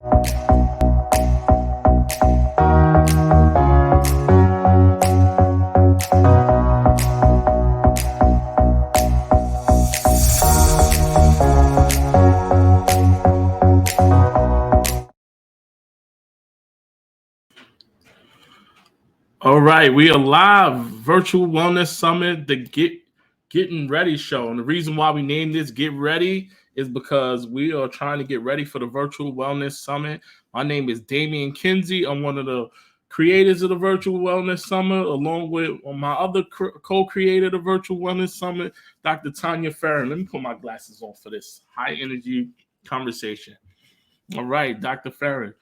All right, we are live. Virtual Wellness Summit, the Getting Ready show. And the reason why we named this Get Ready is because we are trying to get ready for the Virtual Wellness Summit. My name is Damian Kinsey. I'm one of the creators of the Virtual Wellness Summit, along with my other co-creator of the Virtual Wellness Summit, Dr. Tania Farran. Let me put my glasses on for this high energy conversation. All right, Dr. Farran.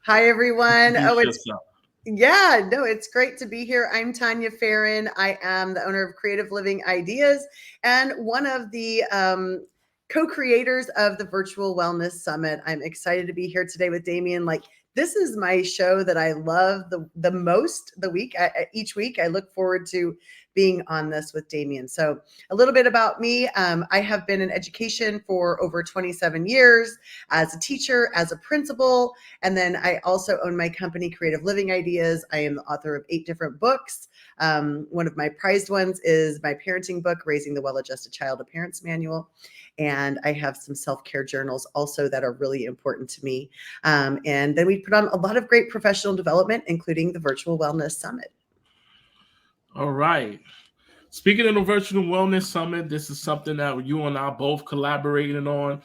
Hi, everyone. Introduce yourself. Yeah, no, it's great to be here. I'm Tania Farran. I am the owner of Creative Living Ideas and one of the co-creators of the Virtual Wellness Summit. I'm excited to be here today with Damian. This is my show that I love the most each week. I look forward to being on this with Damian. So a little bit about me. I have been in education for over 27 years as a teacher, as a principal, and then I also own my company, Creative Living Ideas. I am the author of 8 different books. One of my prized ones is my parenting book, Raising the Well-Adjusted Child, a Parent's Manual. And I have some self-care journals also that are really important to me. And then we put on a lot of great professional development, including the Virtual Wellness Summit. All right. Speaking of the Virtual Wellness Summit, this is something that you and I both collaborated on.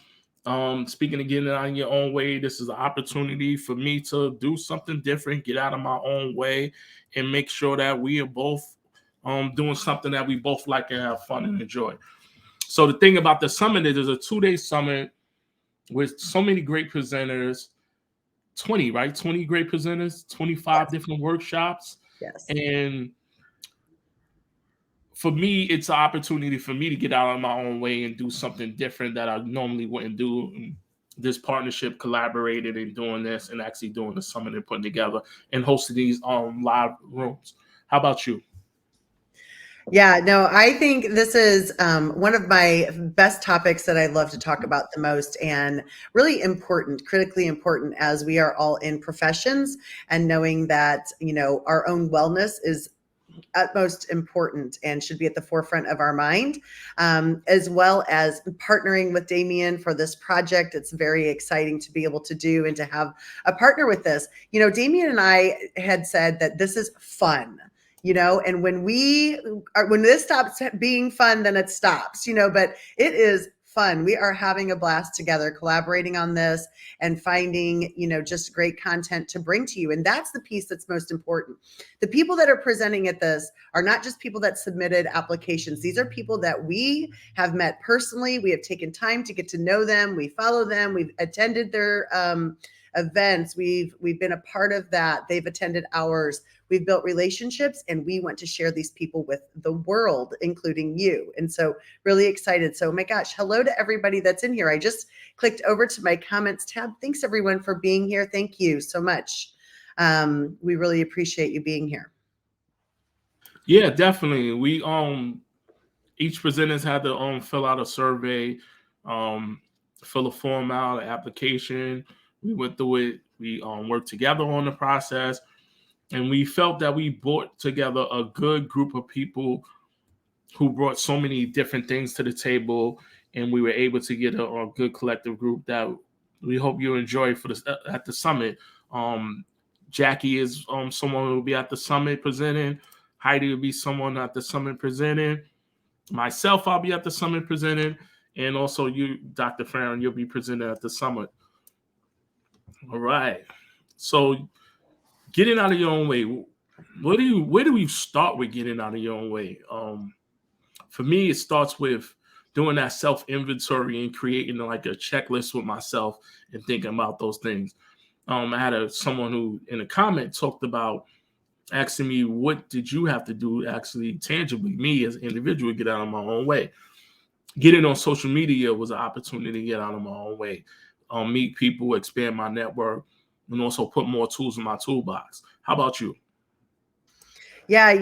Speaking of getting out of your own way, this is an opportunity for me to do something different, get out of my own way, and make sure that we are both doing something that we both like and have fun and enjoy. So the thing about the summit is it's a 2-day summit with so many great presenters, 20 great presenters, 25 different workshops. Yes. And for me, it's an opportunity for me to get out of my own way and do something different that I normally wouldn't do. This partnership collaborated in doing this and actually doing the summit and putting together and hosting these live rooms. How about you? Yeah, no, I think this is one of my best topics that I love to talk about the most, and really important, critically important, as we are all in professions and knowing that, our own wellness is utmost important and should be at the forefront of our mind, as well as partnering with Damian for this project. It's very exciting to be able to do and to have a partner with this. Damian and I had said that this is fun. And when this stops being fun, then it stops, but it is fun. We are having a blast together, collaborating on this and finding, just great content to bring to you. And that's the piece that's most important. The people that are presenting at this are not just people that submitted applications. These are people that we have met personally. We have taken time to get to know them. We follow them. We've attended their events. We've been a part of that. They've attended ours. We've built relationships, and we want to share these people with the world, including you. And so really excited. So, oh my gosh, hello to everybody that's in here. I just clicked over to my comments tab. Thanks everyone for being here. Thank you so much. We really appreciate you being here. Yeah, definitely. We each presenters had to fill out a survey, fill a form out, an application. We went through it. We worked together on the process. And we felt that we brought together a good group of people who brought so many different things to the table, and we were able to get a good collective group that we hope you enjoy at the summit. Jackie is someone who will be at the summit presenting. Heidi will be someone at the summit presenting. Myself, I'll be at the summit presenting, and also you, Dr. Farran, you'll be presenting at the summit. All right. So, getting out of your own way. Where do we start with getting out of your own way? For me, it starts with doing that self-inventory and creating like a checklist with myself and thinking about those things. I had someone who in a comment talked about asking me, what did you have to do actually tangibly, me as an individual, get out of my own way? Getting on social media was an opportunity to get out of my own way, meet people, expand my network, and also put more tools in my toolbox. How about you? Yeah,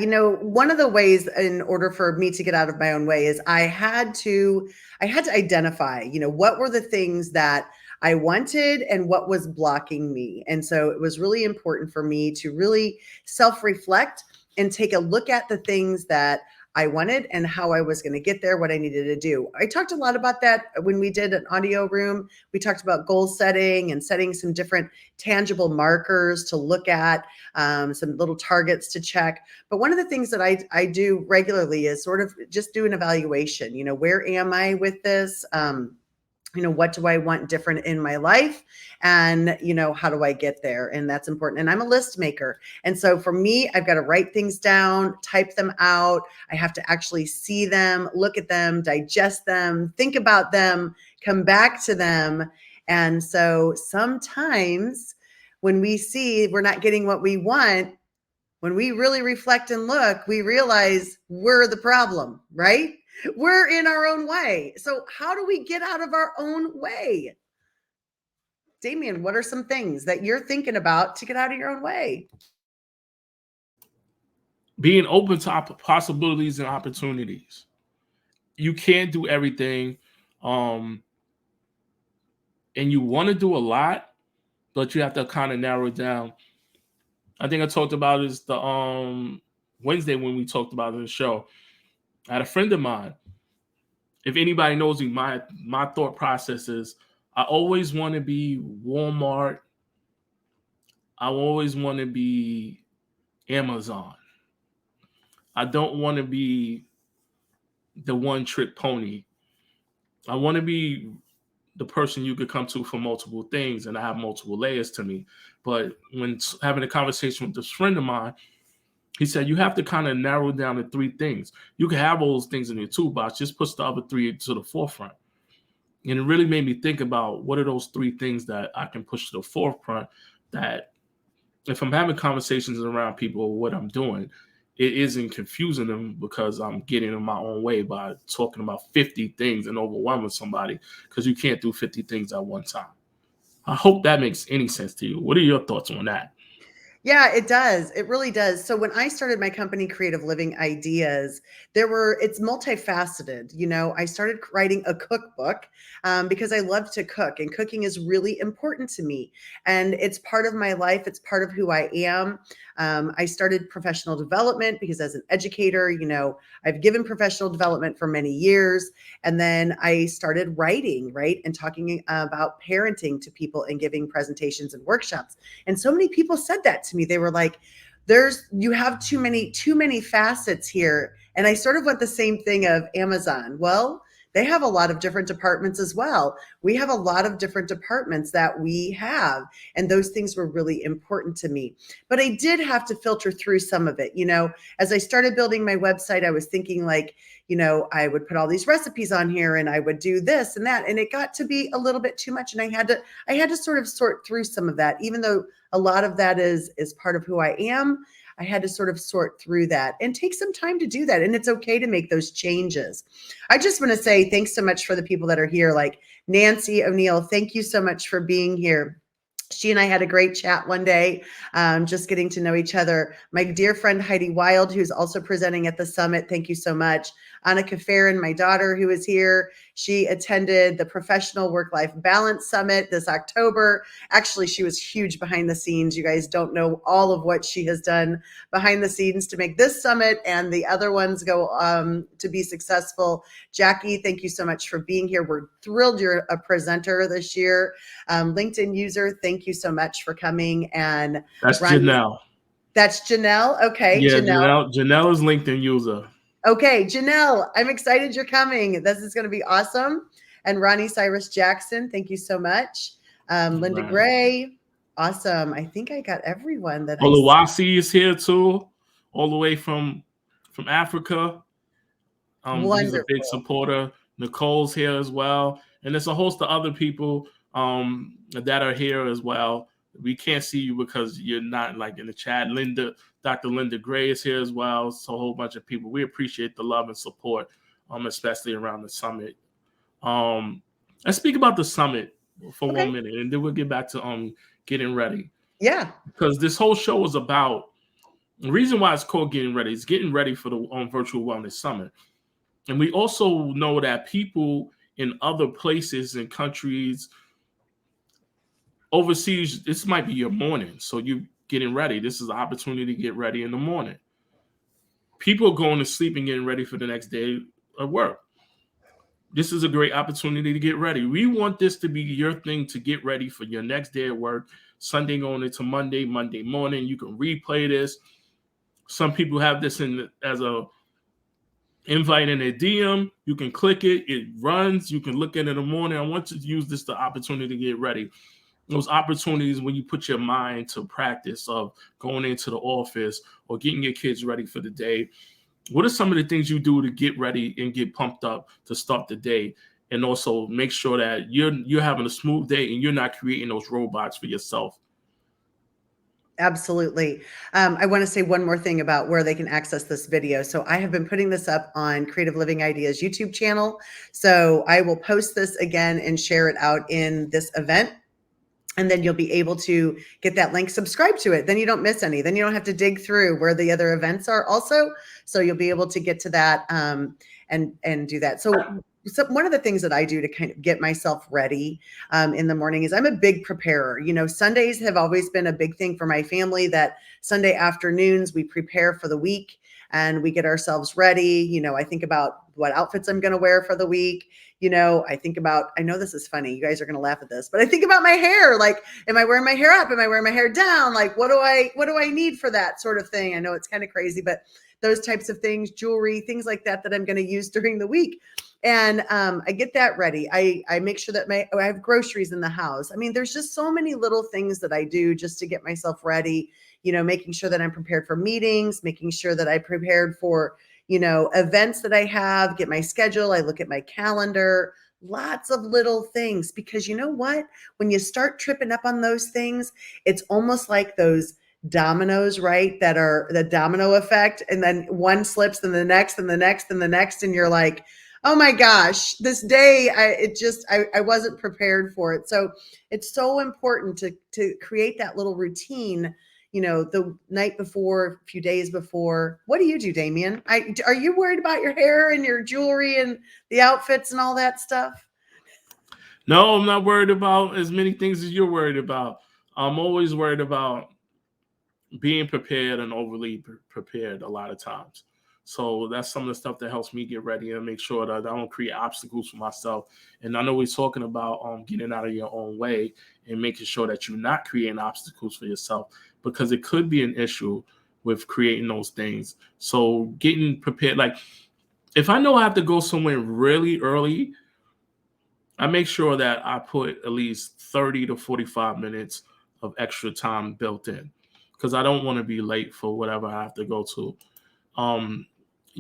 one of the ways in order for me to get out of my own way is I had to identify, what were the things that I wanted and what was blocking me. And so it was really important for me to really self-reflect and take a look at the things that I wanted and how I was going to get there, what I needed to do. I talked a lot about that when we did an audio room. We talked about goal setting and setting some different tangible markers to look at, some little targets to check. But one of the things that I do regularly is sort of just do an evaluation. Where am I with this? What do I want different in my life? And, how do I get there? And that's important. And I'm a list maker. And so for me, I've got to write things down, type them out. I have to actually see them, look at them, digest them, think about them, come back to them. And so sometimes when we see we're not getting what we want, when we really reflect and look, we realize we're the problem, right? We're in our own way. So how do we get out of our own way? Damien, what are some things that you're thinking about to get out of your own way? Being open to possibilities and opportunities. You can't do everything. And you want to do a lot, but you have to kind of narrow it down. I think I talked about this the Wednesday when we talked about it in the show. I had a friend of mine. If anybody knows me, my thought process is I always want to be Walmart. I always want to be Amazon. I don't want to be the one trick pony. I want to be the person you could come to for multiple things, and I have multiple layers to me. But when having a conversation with this friend of mine, he said you have to kind of narrow down to three things. You can have all those things in your toolbox, just push the other three to the forefront. And it really made me think about what are those three things that I can push to the forefront that if I'm having conversations around people what I'm doing, it isn't confusing them because I'm getting in my own way by talking about 50 things and overwhelming somebody because you can't do 50 things at one time. I hope that makes any sense to you. What are your thoughts on that? Yeah, it does. It really does. So when I started my company, Creative Living Ideas, it's multifaceted. I started writing a cookbook because I love to cook, and cooking is really important to me. And it's part of my life. It's part of who I am. I started professional development because as an educator, I've given professional development for many years. And then I started writing, right, and talking about parenting to people and giving presentations and workshops. And so many people said that to me. They were like, you have too many facets here. And I sort of went the same thing of Amazon. Well, they have a lot of different departments as well. We have a lot of different departments that we have, and those things were really important to me. But I did have to filter through some of it. As I started building my website, I was thinking like, I would put all these recipes on here and I would do this and that, and it got to be a little bit too much, and I had to sort of sort through some of that, even though a lot of that is part of who I am. I had to sort of sort through that and take some time to do that. And it's okay to make those changes. I just want to say thanks so much for the people that are here. Like Nancy O'Neill, thank you so much for being here. She and I had a great chat one day, just getting to know each other. My dear friend Heidi Wild, who's also presenting at the summit, thank you so much. Annika Farran, my daughter, who is here, she attended the Professional Work-Life Balance Summit this October. Actually, she was huge behind the scenes. You guys don't know all of what she has done behind the scenes to make this summit and the other ones go to be successful. Jackie, thank you so much for being here. We're thrilled you're a presenter this year. LinkedIn user, thank you so much for coming. And that's Janelle. That's Janelle. Okay, yeah, Janelle is LinkedIn user. Okay, Janelle, I'm excited you're coming. This is going to be awesome. And Ronnie Cyrus Jackson, thank you so much. Linda Gray, awesome. I think I got everyone that Oluwasi is here too, all the way from Africa. He's a big supporter. Nicole's here as well, and there's a host of other people that are here as well. We can't see you because you're not like in the chat. Dr. Linda Gray is here as well. So a whole bunch of people. We appreciate the love and support, especially around the summit. Let's speak about the summit for 1 minute, and then we'll get back to getting ready. Yeah. Because this whole show is about the reason why it's called Getting Ready. It's getting ready for the Virtual Wellness Summit. And we also know that people in other places and countries overseas, this might be your morning. So you getting ready. This is an opportunity to get ready in the morning. People going to sleep and getting ready for the next day of work. This is a great opportunity to get ready. We want this to be your thing to get ready for your next day at work. Sunday going into Monday, Monday morning. You can replay this. Some people have this as a invite in a DM. You can click it. It runs. You can look at it in the morning. I want you to use this the opportunity to get ready. Those opportunities when you put your mind to practice of going into the office or getting your kids ready for the day. What are some of the things you do to get ready and get pumped up to start the day? And also make sure that you're having a smooth day and you're not creating those roadblocks for yourself. Absolutely. I want to say one more thing about where they can access this video. So I have been putting this up on Creative Living Ideas YouTube channel. So I will post this again and share it out in this event. And then you'll be able to get that link, subscribe to it. Then you don't miss any. Then you don't have to dig through where the other events are also. So you'll be able to get to that and do that. So one of the things that I do to kind of get myself ready in the morning is I'm a big preparer. You know, Sundays have always been a big thing for my family, that Sunday afternoons we prepare for the week and we get ourselves ready. You know, I think about what outfits I'm going to wear for the week. You know, I think about, I know this is funny. You guys are going to laugh at this, but I think about my hair. Like, am I wearing my hair up? Am I wearing my hair down? Like, what do I need for that sort of thing? I know it's kind of crazy, but those types of things, jewelry, things like that I'm going to use during the week. And I get that ready. I make sure that I have groceries in the house. I mean, there's just so many little things that I do just to get myself ready, you know, making sure that I'm prepared for meetings, making sure that I prepared for, you know, events that I have, get my schedule. I look at my calendar, lots of little things, because you know what, when you start tripping up on those things, it's almost like those dominoes, right? That are the domino effect. And then one slips and the next and the next and the next. And you're like, oh my gosh, this day, I wasn't prepared for it. So it's so important to create that little routine, you know, the night before, a few days before. What do you do, Damien? Are you worried about your hair and your jewelry and the outfits and all that stuff? No, I'm not worried about as many things as you're worried about. I'm always worried about being prepared and overly prepared a lot of times. So that's some of the stuff that helps me get ready and make sure that I don't create obstacles for myself. And I know we're talking about getting out of your own way and making sure that you're not creating obstacles for yourself, because it could be an issue with creating those things. So getting prepared, like if I know I have to go somewhere really early, I make sure that I put at least 30 to 45 minutes of extra time built in, because I don't want to be late for whatever I have to go to.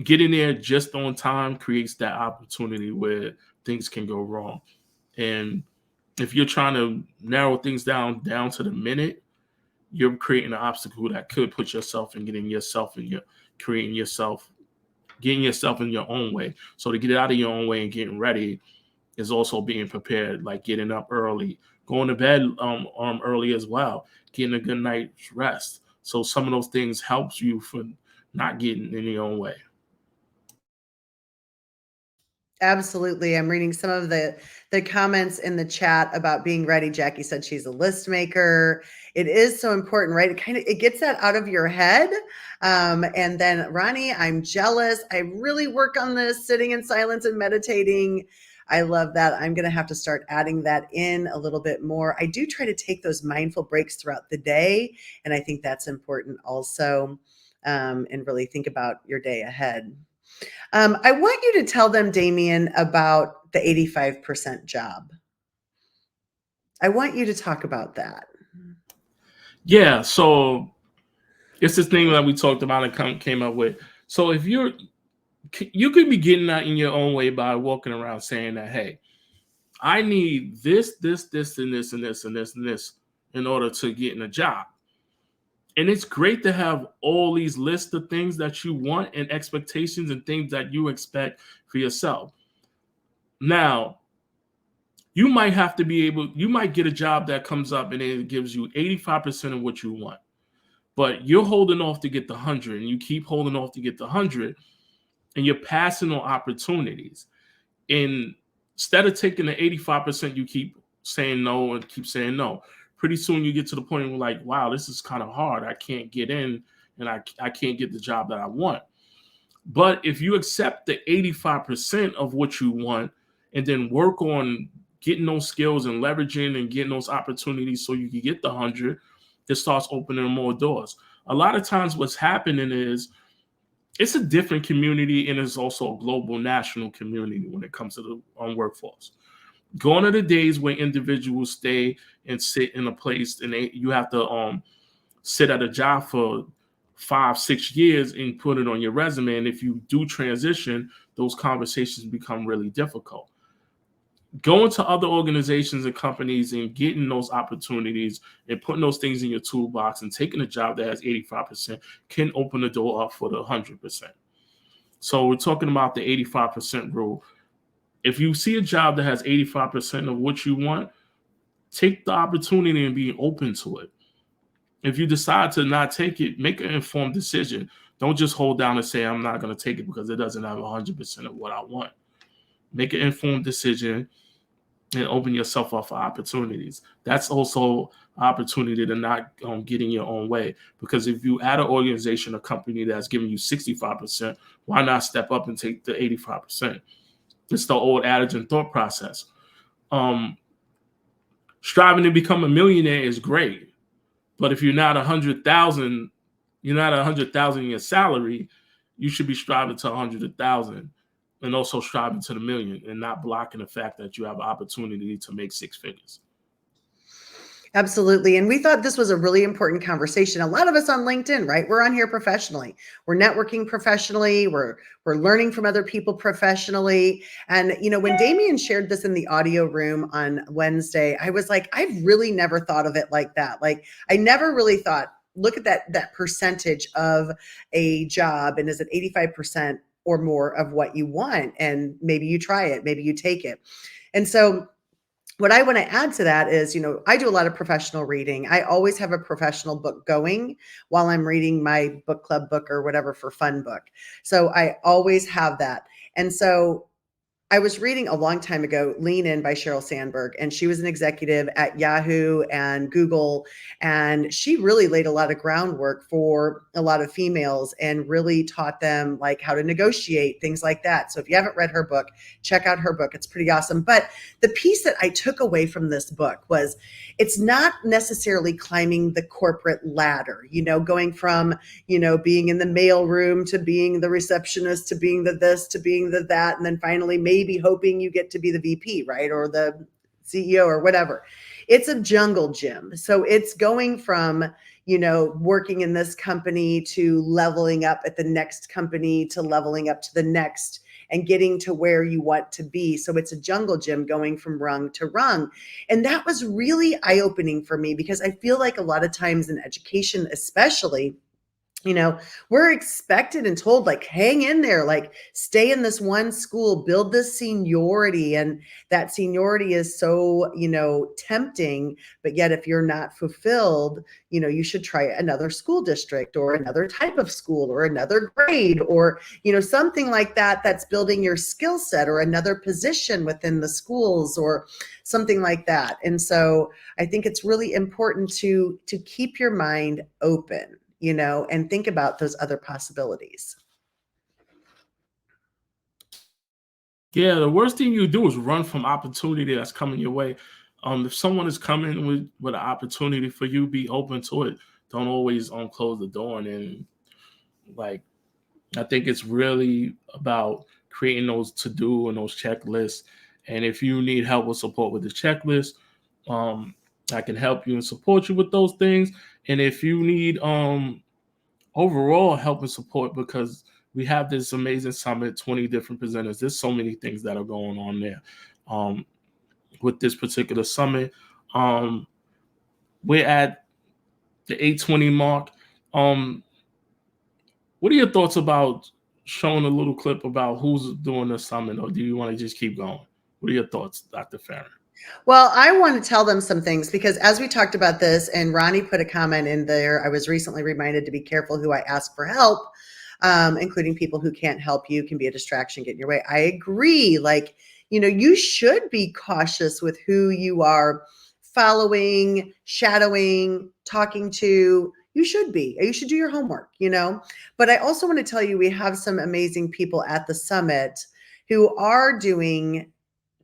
Getting there just on time creates that opportunity where things can go wrong. And if you're trying to narrow things down to the minute, you're creating an obstacle that could put yourself in getting yourself in getting yourself in your own way. So to get out of your own way and getting ready is also being prepared, like getting up early, going to bed early as well, getting a good night's rest. So some of those things helps you for not getting in your own way. Absolutely. I'm reading some of the comments in the chat about being ready. Jackie said she's a list maker. It is so important, right? It gets that out of your head. And then Ronnie, I'm jealous. I really work on this, sitting in silence and meditating. I love that. I'm going to have to start adding that in a little bit more. I do try to take those mindful breaks throughout the day. And I think that's important also, and really think about your day ahead. I want you to tell them, Damien, about the 85% job. I want you to talk about that. Yeah, so it's this thing that we talked about and came up with. So if you could be getting out in your own way by walking around saying that, hey, I need this, this, this, and this, and this, and this, and this in order to get in a job. And it's great to have all these lists of things that you want and expectations and things that you expect for yourself. Now, you might get a job that comes up and it gives you 85% of what you want, but you're holding off to get the 100 and you keep holding off to get the 100 and you're passing on opportunities. And instead of taking the 85%, you keep saying no and keep saying no. pretty soon you get to the point where like, wow, this is kind of hard. I can't get in, and I can't get the job that I want. But if you accept the 85% of what you want and then work on getting those skills and leveraging and getting those opportunities so you can get the 100, it starts opening more doors. A lot of times what's happening is it's a different community, and it's also a global national community when it comes to the workforce. Gone are the days where individuals stay and sit in a place and you have to sit at a job for 5-6 years and put it on your resume. And if you do transition, those conversations become really difficult. Going to other organizations and companies and getting those opportunities and putting those things in your toolbox and taking a job that has 85% can open the door up for the 100%. So we're talking about the 85% rule. If you see a job that has 85% of what you want, take the opportunity and be open to it. If you decide to not take it, make an informed decision. Don't just hold down and say, I'm not going to take it because it doesn't have 100% of what I want. Make an informed decision and open yourself up for opportunities. That's also an opportunity to not get in your own way. Because if you add an organization, a company that's giving you 65%, why not step up and take the 85%? It's the old adage and thought process. Striving to become a millionaire is great. But if you're not 100,000, you're not 100,000 in your salary, you should be striving to 100,000 and also striving to the million and not blocking the fact that you have an opportunity to make 6 figures. Absolutely. And we thought this was a really important conversation. A lot of us on LinkedIn, right? We're on here professionally. We're networking professionally. We're learning from other people professionally. And, when Damien shared this in the audio room on Wednesday, I was like, I've really never thought of it like that. Like, I never really thought, look at that percentage of a job. And is it 85% or more of what you want? And maybe you try it, maybe you take it. And so what I want to add to that is, I do a lot of professional reading. I always have a professional book going while I'm reading my book club book or whatever for fun book. So I always have that. And so I was reading a long time ago, Lean In by Sheryl Sandberg, and she was an executive at Yahoo and Google. And she really laid a lot of groundwork for a lot of females and really taught them like how to negotiate, things like that. So if you haven't read her book, check out her book. It's pretty awesome. But the piece that I took away from this book was it's not necessarily climbing the corporate ladder, going from, being in the mail room to being the receptionist to being the this to being the that. And then finally, maybe hoping you get to be the VP, right? Or the CEO or whatever. It's a jungle gym. So it's going from, working in this company to leveling up at the next company to leveling up to the next and getting to where you want to be. So it's a jungle gym going from rung to rung. And that was really eye-opening for me because I feel like a lot of times in education, especially, we're expected and told like, hang in there, like stay in this one school, build this seniority. And that seniority is so, tempting, but yet if you're not fulfilled, you should try another school district or another type of school or another grade or, something like that, that's building your skill set or another position within the schools or something like that. And so I think it's really important to keep your mind open, and think about those other possibilities. Yeah, the worst thing you do is run from opportunity that's coming your way. If someone is coming with an opportunity for you, be open to it. Don't always close the door. And like, I think it's really about creating those to-do and those checklists. And if you need help or support with the checklist, I can help you and support you with those things. And if you need overall help and support, because we have this amazing summit, 20 different presenters. There's so many things that are going on there. With this particular summit, we're at the 820 mark. What are your thoughts about showing a little clip about who's doing the summit, or do you want to just keep going? What are your thoughts, Dr. Farran? Well, I want to tell them some things because as we talked about this and Ronnie put a comment in there, I was recently reminded to be careful who I ask for help, including people who can't help you, can be a distraction, get in your way. I agree. Like, you should be cautious with who you are following, shadowing, talking to. You should be. You should do your homework, you know? But I also want to tell you, we have some amazing people at the summit who are doing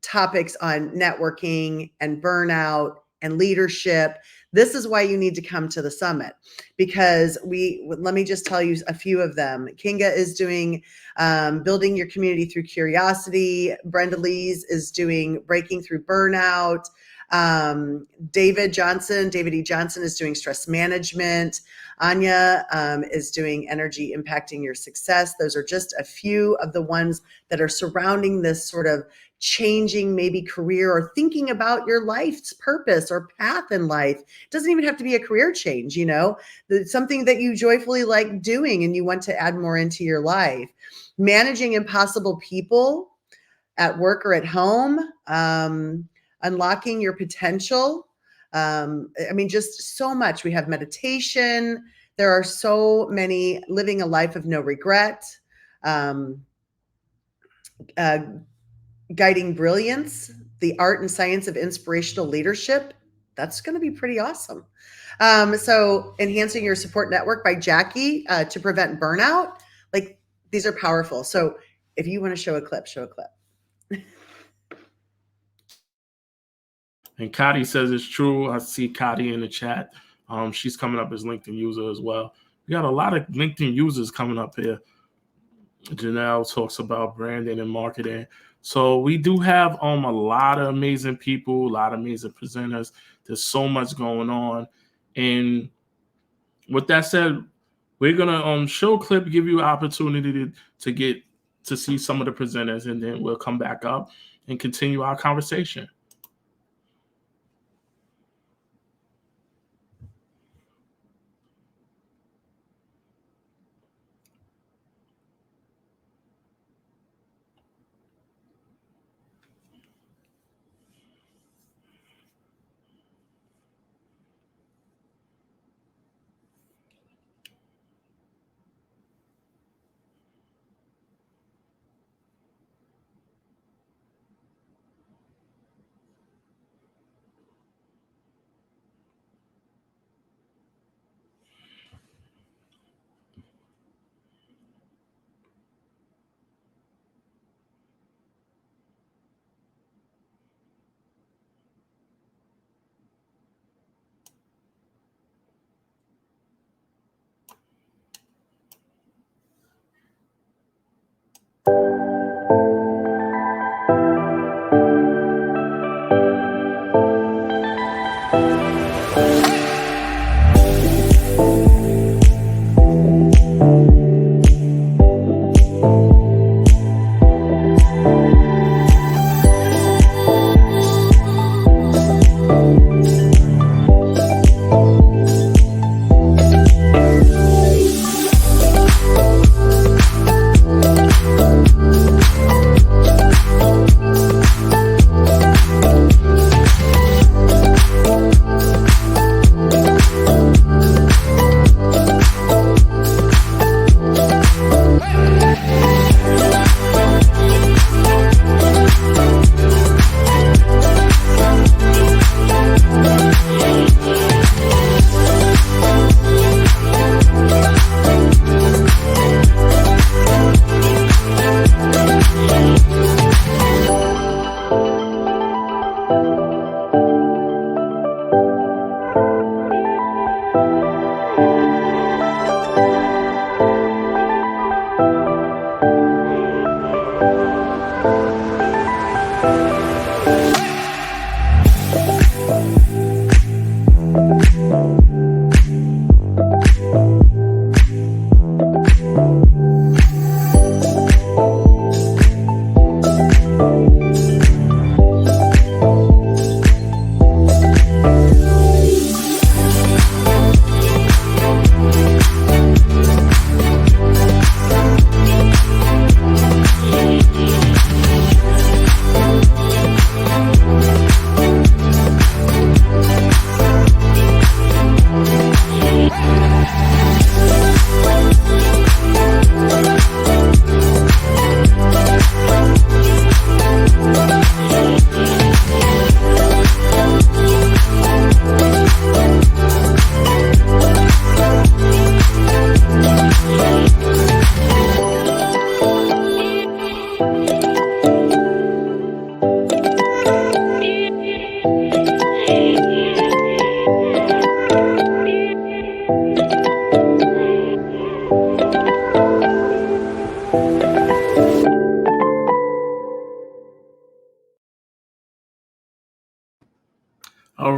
topics on networking and burnout and leadership. This is why you need to come to the summit, because let me just tell you a few of them. Kinga is doing building your community through curiosity. Brenda Lees is doing breaking through burnout. David E. Johnson is doing stress management. Anya is doing energy impacting your success. Those are just a few of the ones that are surrounding this sort of changing maybe career or thinking about your life's purpose or path in life. It doesn't even have to be a career change, you know, it's something that you joyfully like doing and you want to add more into your life. Managing impossible people at work or at home, unlocking your potential. I mean, just so much. We have meditation. There are so many, living a life of no regret, guiding brilliance, the art and science of inspirational leadership. That's going to be pretty awesome. So enhancing your support network by Jackie to prevent burnout. Like, these are powerful. So if you want to show a clip, show a clip. And Kadi says it's true. I see Kadi in the chat. She's coming up as LinkedIn user as well. We got a lot of LinkedIn users coming up here. Janelle talks about branding and marketing. So we do have a lot of amazing people, a lot of amazing presenters. There's so much going on. And with that said, we're gonna show a clip, give you an opportunity to get to see some of the presenters, and then we'll come back up and continue our conversation.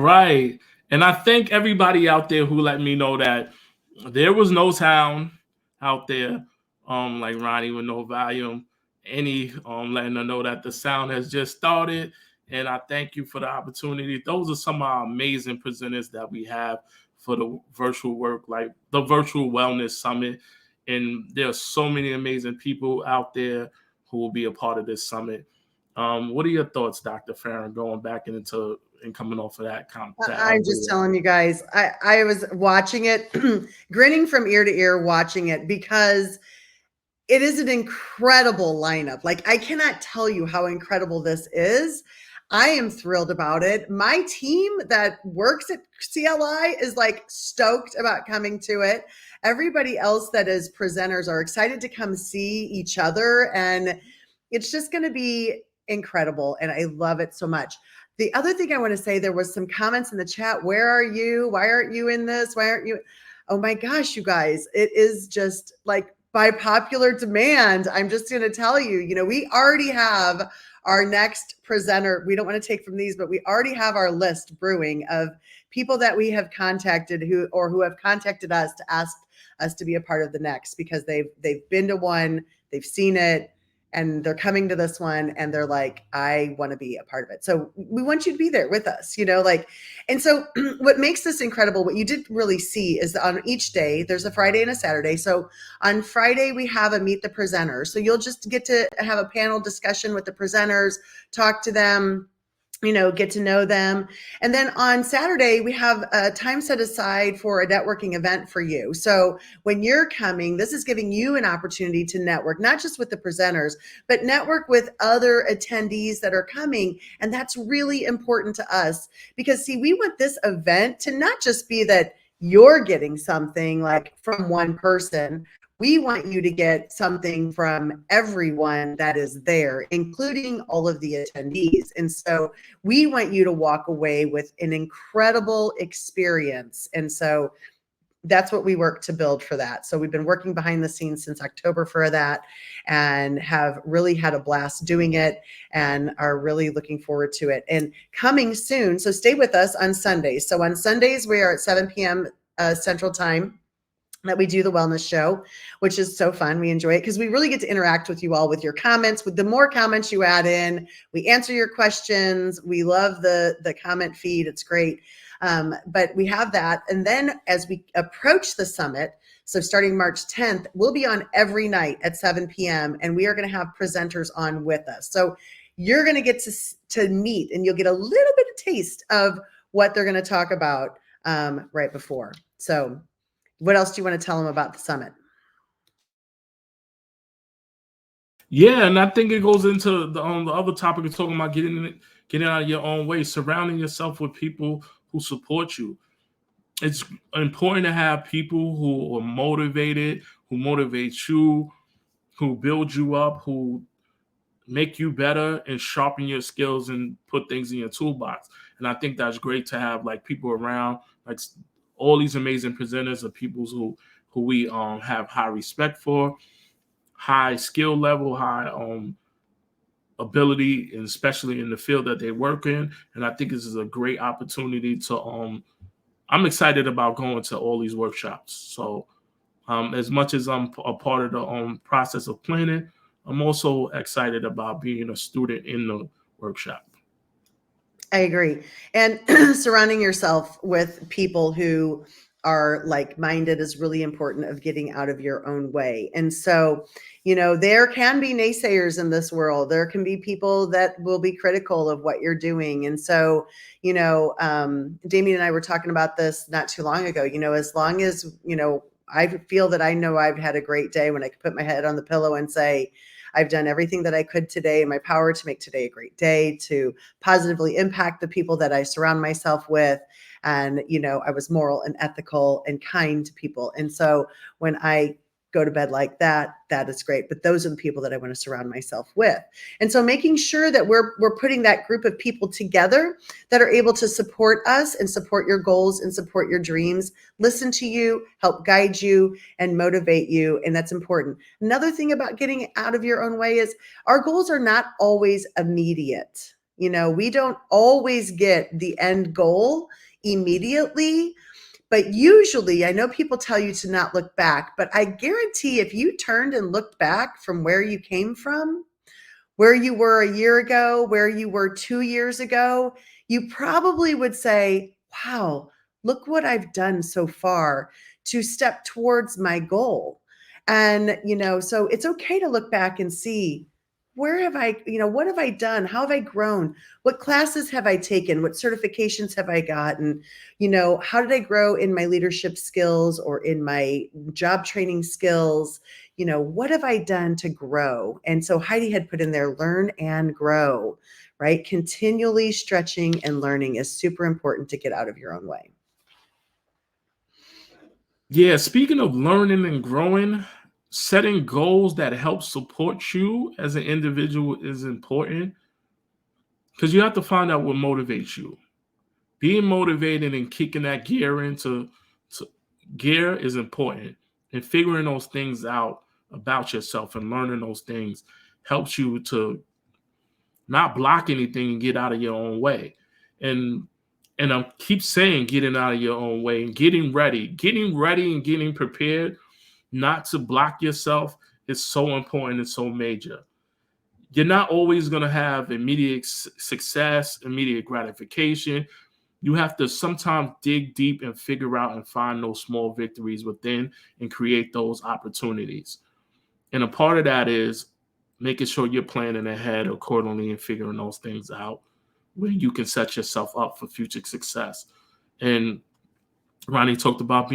Right. And I thank everybody out there who let me know that there was no sound out there, like Ronnie with no volume. Any letting her know that the sound has just started. And I thank you for the opportunity. Those are some of our amazing presenters that we have for the virtual work, like the virtual wellness summit. And there are so many amazing people out there who will be a part of this summit. What are your thoughts, Dr. Farran, going back into and coming off of that I'm just video? telling you guys, I was watching it, grinning from ear to ear, watching it because it is an incredible lineup. Like, I cannot tell you how incredible this is. I am thrilled about it. My team that works at CLI is like stoked about coming to it. Everybody else that is presenters are excited to come see each other. And it's just going to be incredible. And I love it so much. The other thing I want to say, there was some comments in the chat. Where are you? Why aren't you in this? Why aren't you? Oh my gosh, you guys, it is just like by popular demand. I'm just going to tell you, we already have our next presenter. We don't want to take from these, but we already have our list brewing of people that we have contacted who have contacted us to ask us to be a part of the next, because they've been to one, they've seen it, and they're coming to this one and they're like, I want to be a part of it. So we want you to be there with us, and so what makes this incredible, what you did really see is that on each day, there's a Friday and a Saturday. So on Friday, we have a meet the presenters. So you'll just get to have a panel discussion with the presenters, talk to them, get to know them. And then on Saturday, we have a time set aside for a networking event for you. So when you're coming, this is giving you an opportunity to network, not just with the presenters, but network with other attendees that are coming. And that's really important to us because, see, we want this event to not just be that you're getting something like from one person. We want you to get something from everyone that is there, including all of the attendees. And so we want you to walk away with an incredible experience. And so that's what we work to build for that. So we've been working behind the scenes since October for that and have really had a blast doing it and are really looking forward to it. And coming soon, so stay with us on Sundays. So on Sundays, we are at 7 p.m. Central Time that we do the wellness show, which is so fun. We enjoy it because we really get to interact with you all with your comments. With the more comments you add in, we answer your questions. We love the comment feed. It's great. But we have that. And then as we approach the summit, so starting March 10th, we'll be on every night at 7 p.m. and we are going to have presenters on with us. So you're going to get to meet and you'll get a little bit of taste of what they're going to talk about right before. So what else do you want to tell them about the summit? Yeah, and I think it goes into the other topic of talking about getting out of your own way, surrounding yourself with people who support you. It's important to have people who are motivated, who motivate you, who build you up, who make you better and sharpen your skills and put things in your toolbox. And I think that's great to have like people around, like all these amazing presenters are people who we have high respect for, high skill level, high ability, and especially in the field that they work in. And I think this is a great opportunity to I'm excited about going to all these workshops. So as much as I'm a part of the process of planning, I'm also excited about being a student in the workshop. I agree. And surrounding yourself with people who are like-minded is really important of getting out of your own way. And so, there can be naysayers in this world. There can be people that will be critical of what you're doing. And so, Damien and I were talking about this not too long ago, as long as, I feel that I know I've had a great day when I can put my head on the pillow and say, I've done everything that I could today in my power to make today a great day, to positively impact the people that I surround myself with. And, I was moral and ethical and kind to people. And so when I go to bed like that, that is great. But those are the people that I want to surround myself with. And so making sure that we're putting that group of people together that are able to support us and support your goals and support your dreams, listen to you, help guide you and motivate you. And that's important. Another thing about getting out of your own way is our goals are not always immediate. We don't always get the end goal immediately, but usually, I know people tell you to not look back, but I guarantee if you turned and looked back from where you came from, where you were a year ago, where you were 2 years ago, you probably would say, wow, look what I've done so far to step towards my goal. And, so it's okay to look back and see, where have I, what have I done? How have I grown? What classes have I taken? What certifications have I gotten? How did I grow in my leadership skills or in my job training skills? What have I done to grow? And so Heidi had put in there, learn and grow, right? Continually stretching and learning is super important to get out of your own way. Yeah, speaking of learning and growing, setting goals that help support you as an individual is important because you have to find out what motivates you. Being motivated and kicking that gear into gear is important, and figuring those things out about yourself and learning those things helps you to not block anything and get out of your own way. And I keep saying getting out of your own way and getting ready and getting prepared not to block yourself is so important and so major. You're not always going to have immediate success, immediate gratification. You have to sometimes dig deep and figure out and find those small victories within and create those opportunities. And a part of that is making sure you're planning ahead accordingly and figuring those things out where you can set yourself up for future success. And Ronnie talked about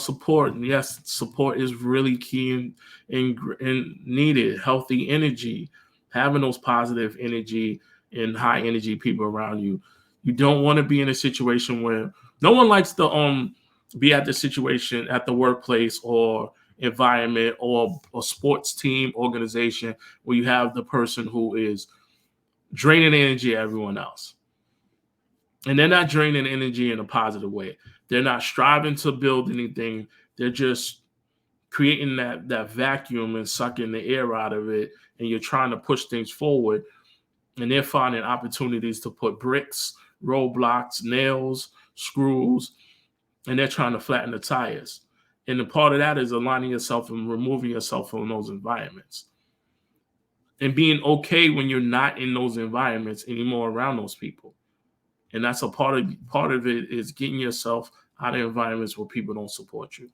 support. And yes, support is really key and needed. Healthy energy, having those positive energy and high energy people around you. You don't want to be in a situation where no one likes to be at the situation at the workplace or environment or a sports team organization where you have the person who is draining energy at everyone else. And they're not draining energy in a positive way. They're not striving to build anything. They're just creating that vacuum and sucking the air out of it. And you're trying to push things forward. And they're finding opportunities to put bricks, roadblocks, nails, screws, and they're trying to flatten the tires. And the part of that is aligning yourself and removing yourself from those environments. And being okay when you're not in those environments anymore around those people. And that's a part of it is getting yourself out of environments where people don't support you.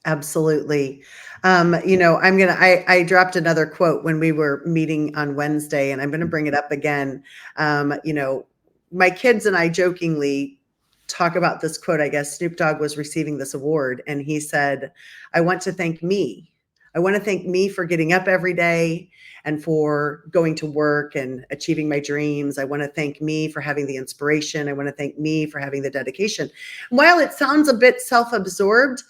Absolutely. I dropped another quote when we were meeting on Wednesday, and I'm going to bring it up again. My kids and I jokingly talk about this quote. I guess Snoop Dogg was receiving this award, and he said, I want to thank me. I want to thank me for getting up every day and for going to work and achieving my dreams. I want to thank me for having the inspiration. I want to thank me for having the dedication. While it sounds a bit self-absorbed,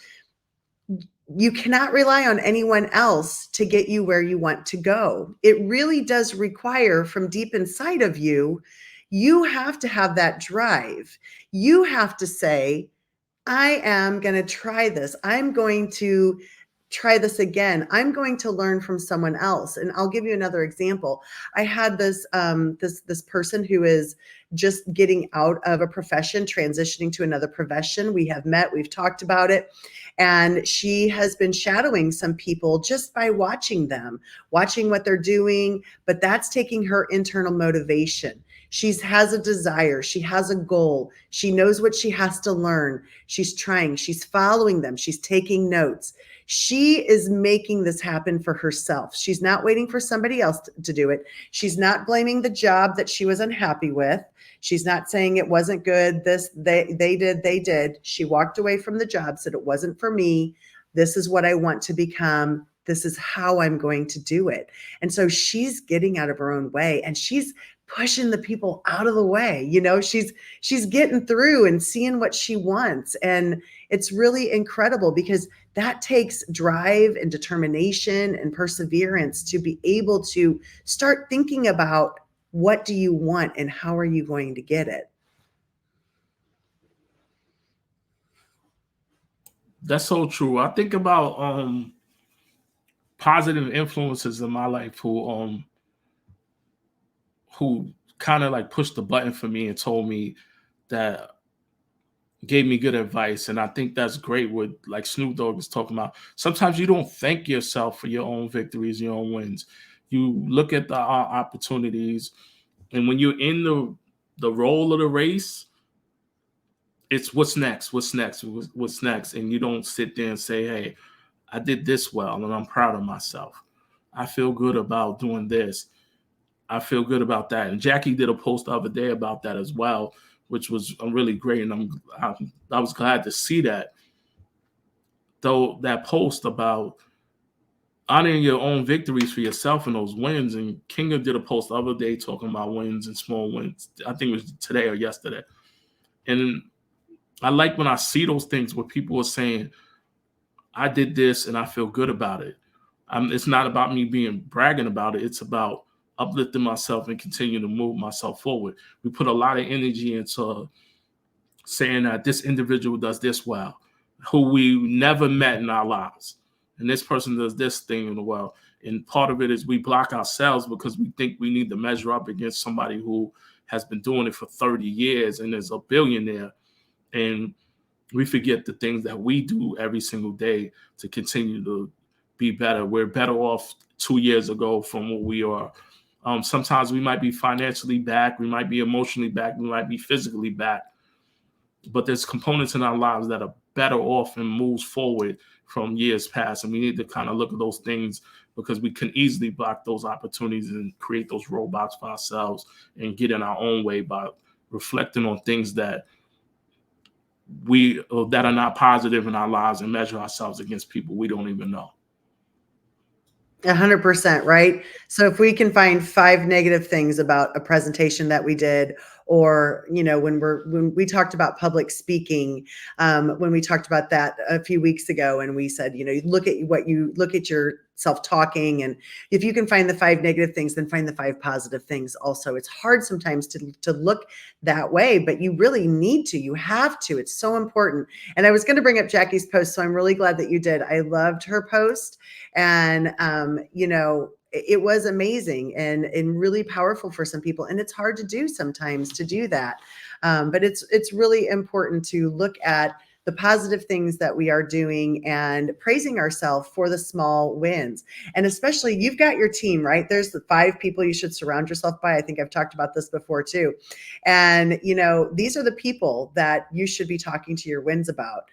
you cannot rely on anyone else to get you where you want to go. It really does require from deep inside of you, you have to have that drive. You have to say, I am going to try this. I'm going to try this again. I'm going to learn from someone else. And I'll give you another example. I had this person who is just getting out of a profession, transitioning to another profession. We have met, we've talked about it. And she has been shadowing some people just by watching them, watching what they're doing, but that's taking her internal motivation. She has a desire. She has a goal. She knows what she has to learn. She's trying. She's following them. She's taking notes. She is making this happen for herself. She's not waiting for somebody else to do it. She's not blaming the job that she was unhappy with. She's not saying it wasn't good. They did. She walked away from the job, said it wasn't for me. This is what I want to become. This is how I'm going to do it. And so she's getting out of her own way, and she's pushing the people out of the way. She's getting through and seeing what she wants. And it's really incredible because that takes drive and determination and perseverance to be able to start thinking about what do you want and how are you going to get it. That's so true. I think about positive influences in my life who who kind of like pushed the button for me and told me that, gave me good advice. And I think that's great what like Snoop Dogg is talking about. Sometimes you don't thank yourself for your own victories, your own wins. You look at the opportunities, and when you're in the role of the race, it's what's next, what's next, what's next. And you don't sit there and say, hey, I did this well and I'm proud of myself. I feel good about doing this. I feel good about that. And Jackie did a post the other day about that as well, which was really great. And I was glad to see that. Though that post about honoring your own victories for yourself and those wins. And Kinga did a post the other day talking about wins and small wins. I think it was today or yesterday. And I like when I see those things where people are saying, I did this and I feel good about it. It's not about me being bragging about it. It's about uplifting myself and continue to move myself forward. We put a lot of energy into saying that this individual does this well, who we never met in our lives. And this person does this thing in the world. And part of it is we block ourselves because we think we need to measure up against somebody who has been doing it for 30 years and is a billionaire. And we forget the things that we do every single day to continue to be better. We're better off 2 years ago from what we are. Sometimes we might be financially back, we might be emotionally back, we might be physically back, but there's components in our lives that are better off and moves forward from years past. And we need to kind of look at those things because we can easily block those opportunities and create those roadblocks for ourselves and get in our own way by reflecting on things that are not positive in our lives and measure ourselves against people we don't even know. 100%, right? So if we can find 5 negative things about a presentation that we did, or when we talked about public speaking, when we talked about that a few weeks ago, and we said, look at yourself talking, and if you can find the 5 negative things, then find the 5 positive things also. It's hard sometimes to look that way, but you really need to. You have to. It's so important. And I was going to bring up Jackie's post, so I'm really glad that you did. I loved her post, and it was amazing and really powerful for some people. And it's hard to do sometimes to do that. But it's really important to look at the positive things that we are doing and praising ourselves for the small wins. And especially, you've got your team, right? There's the 5 people you should surround yourself by. I think I've talked about this before too. And, these are the people that you should be talking to your wins about.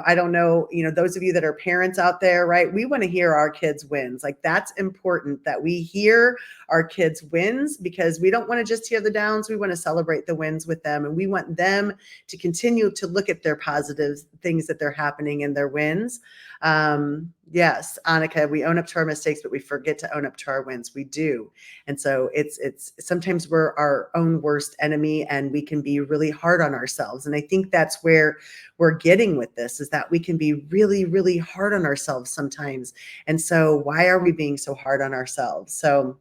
I don't know, those of you that are parents out there, right? We want to hear our kids' wins. Like, that's important that we hear our kids' wins, because we don't want to just hear the downs. We want to celebrate the wins with them. And we want them to continue to look at their positive things that they're happening in their wins. Yes, Annika, we own up to our mistakes, but we forget to own up to our wins. We do. And so it's sometimes we're our own worst enemy, and we can be really hard on ourselves. And I think that's where we're getting with this, is that we can be really, really hard on ourselves sometimes. And so why are we being so hard on ourselves? So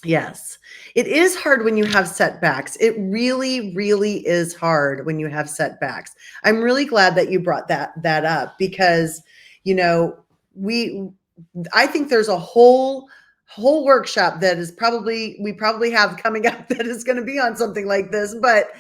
yes, it is hard when you have setbacks. It really, really is hard when you have setbacks. I'm really glad that you brought that up, because, I think there's a whole workshop that we probably have coming up that is going to be on something like this. But,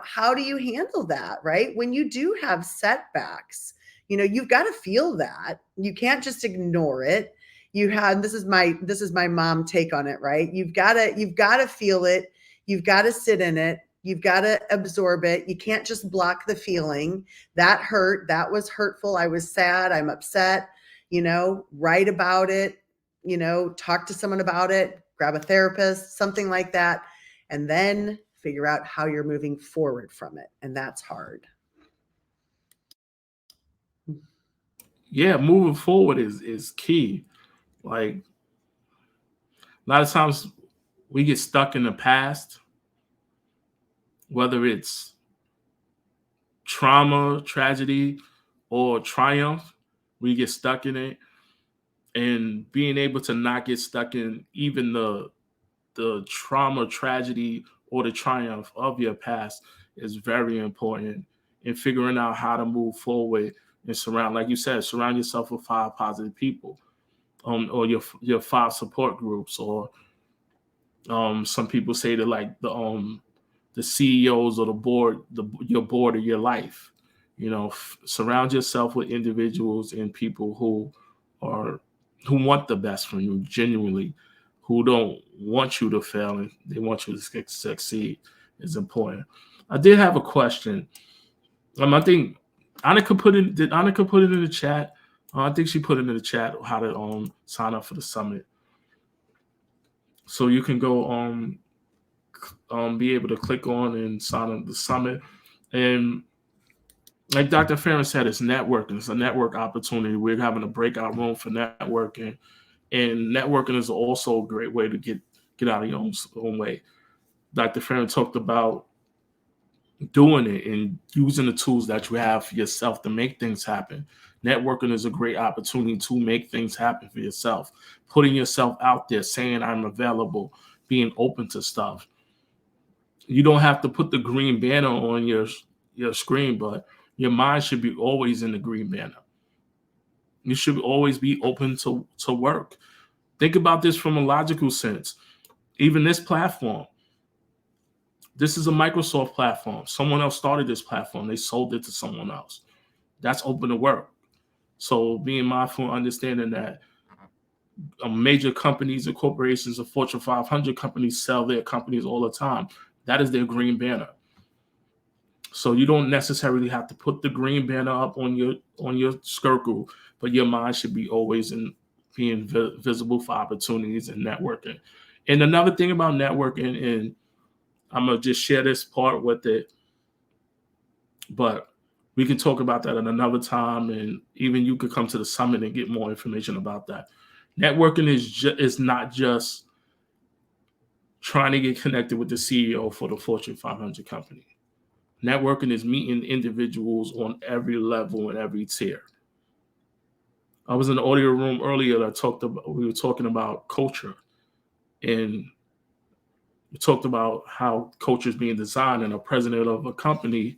how do you handle that, right? When you do have setbacks, you've got to feel that. You can't just ignore it. This is my mom take on it, right? You've got to feel it. You've got to sit in it. You've got to absorb it. You can't just block the feeling. That hurt. That was hurtful. I was sad. I'm upset. Write about it. Talk to someone about it. Grab a therapist, something like that, and then figure out how you're moving forward from it. And that's hard. Yeah, moving forward is key. Like, a lot of times we get stuck in the past, whether it's trauma, tragedy, or triumph. We get stuck in it, and being able to not get stuck in even the trauma, tragedy, or the triumph of your past is very important in figuring out how to move forward and like you said, surround yourself with 5 positive people, or your 5 support groups, or Some people say that like the CEOs or the board, your board of your life. Surround yourself with individuals and people are who want the best from you genuinely, who don't want you to fail and they want you to succeed is important. I did have a question. I think did Annika put it in the chat? I think she put it in the chat how to sign up for the summit. So you can go be able to click on and sign up the summit. And like Dr. Farran said, it's networking. It's a network opportunity. We're having a breakout room for networking. And networking is also a great way to get out of your own way. Dr. Farran talked about doing it and using the tools that you have for yourself to make things happen. Networking is a great opportunity to make things happen for yourself. Putting yourself out there, saying I'm available, being open to stuff. You don't have to put the green banner on your screen, but your mind should be always in the green banner. You should always be open to work. Think about this from a logical sense. Even this platform, this is a Microsoft platform. Someone else started this platform. They sold it to someone else. That's open to work. So being mindful, understanding that major companies and corporations of Fortune 500 companies sell their companies all the time. That is their green banner. So you don't necessarily have to put the green banner up on your circle, but your mind should be always in being visible for opportunities and networking. And another thing about networking, and I'm gonna just share this part with it, but we can talk about that at another time, and even you could come to the summit and get more information about that. Networking is not just trying to get connected with the CEO for the Fortune 500 company. Networking is meeting individuals on every level and every tier. I was in the audio room earlier that we were talking about culture, and we talked about how culture is being designed, and a president of a company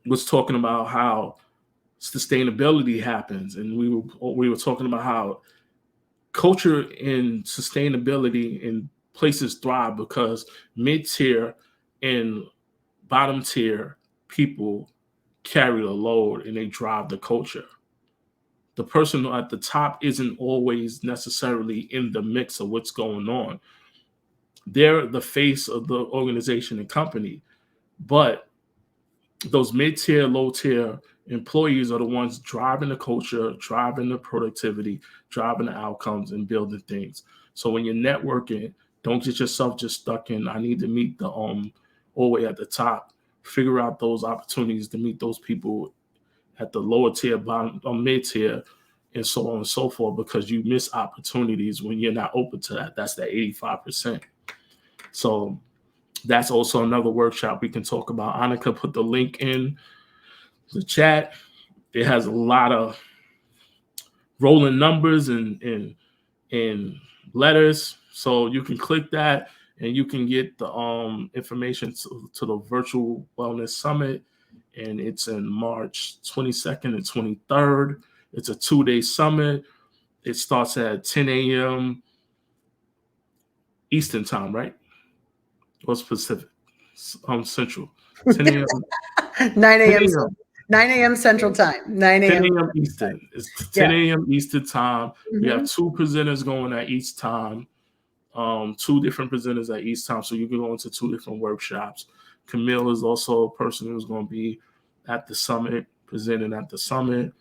was talking about how sustainability happens, and we were talking about how culture and sustainability in places thrive because mid-tier and bottom tier people carry the load and they drive the culture. The person at the top isn't always necessarily in the mix of what's going on. They're the face of the organization and company, but those mid-tier, low-tier employees are the ones driving the culture, driving the productivity, driving the outcomes, and building things. So when you're networking, don't get yourself just stuck in, I need to meet the all the way at the top. Figure out those opportunities to meet those people at the lower tier, bottom, or mid-tier, and so on and so forth, because you miss opportunities when you're not open to that. That's that 85%. So that's also another workshop we can talk about. Annika put the link in the chat. It has a lot of rolling numbers and letters. So you can click that and you can get the information to the virtual wellness summit. And it's in March 22nd and 23rd. It's a 2-day summit. It starts at 10 a.m. Eastern time, right? Or Pacific? Central. 10 a.m. 9 a.m. 9 a.m. Central Time. 9 a.m. 10 a.m. Eastern. It's 10 a.m. Eastern time. We have 2 presenters going at each time. 2 different presenters at each time. So you can go into 2 different workshops. Camille is also a person who's going to be at the summit, presenting at the summit.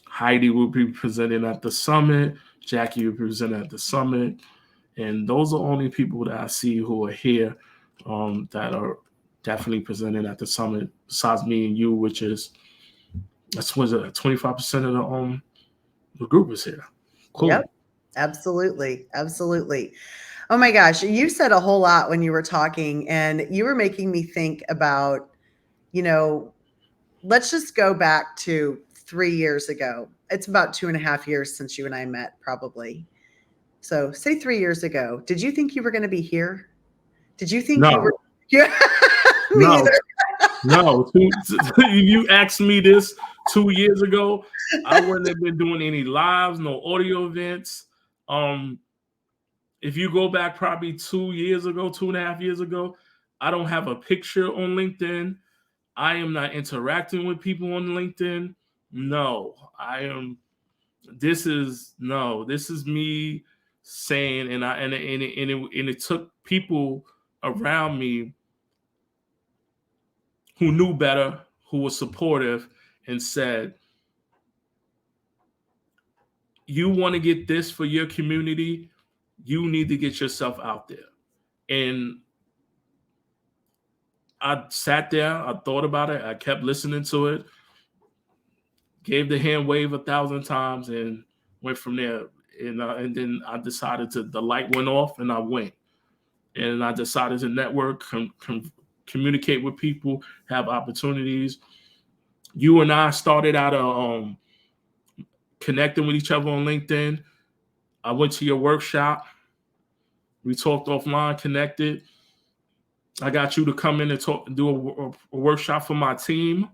Heidi will be presenting at the summit. Jackie will be presenting at the summit. And those are only people that I see who are here that are definitely presenting at the summit, besides me and you, which is, that's what 25% of the group is here. Cool. Yep. Absolutely. Absolutely. Oh my gosh. You said a whole lot when you were talking, and you were making me think about, let's just go back to 3 years ago. It's about 2.5 years since you and I met, probably. So say 3 years ago. Did you think you were going to be here? Did you think you were? Yeah. Me either. No. You asked me this 2 years ago, I wouldn't have been doing any lives, no audio events. If you go back probably 2 years ago, 2.5 years ago, I don't have a picture on LinkedIn. I am not interacting with people on LinkedIn. No, I am. This is no. This is me saying, and it took people around me who knew better, who was supportive, and said, "You want to get this for your community, you need to get yourself out there." And I sat there, I thought about it, I kept listening to it, gave the hand wave 1,000 times, and went from there. And then I decided the light went off, and I went. And I decided to network, communicate with people, have opportunities. You and I started out connecting with each other on LinkedIn. I went to your workshop. We talked offline, connected. I got you to come in and do a workshop for my team,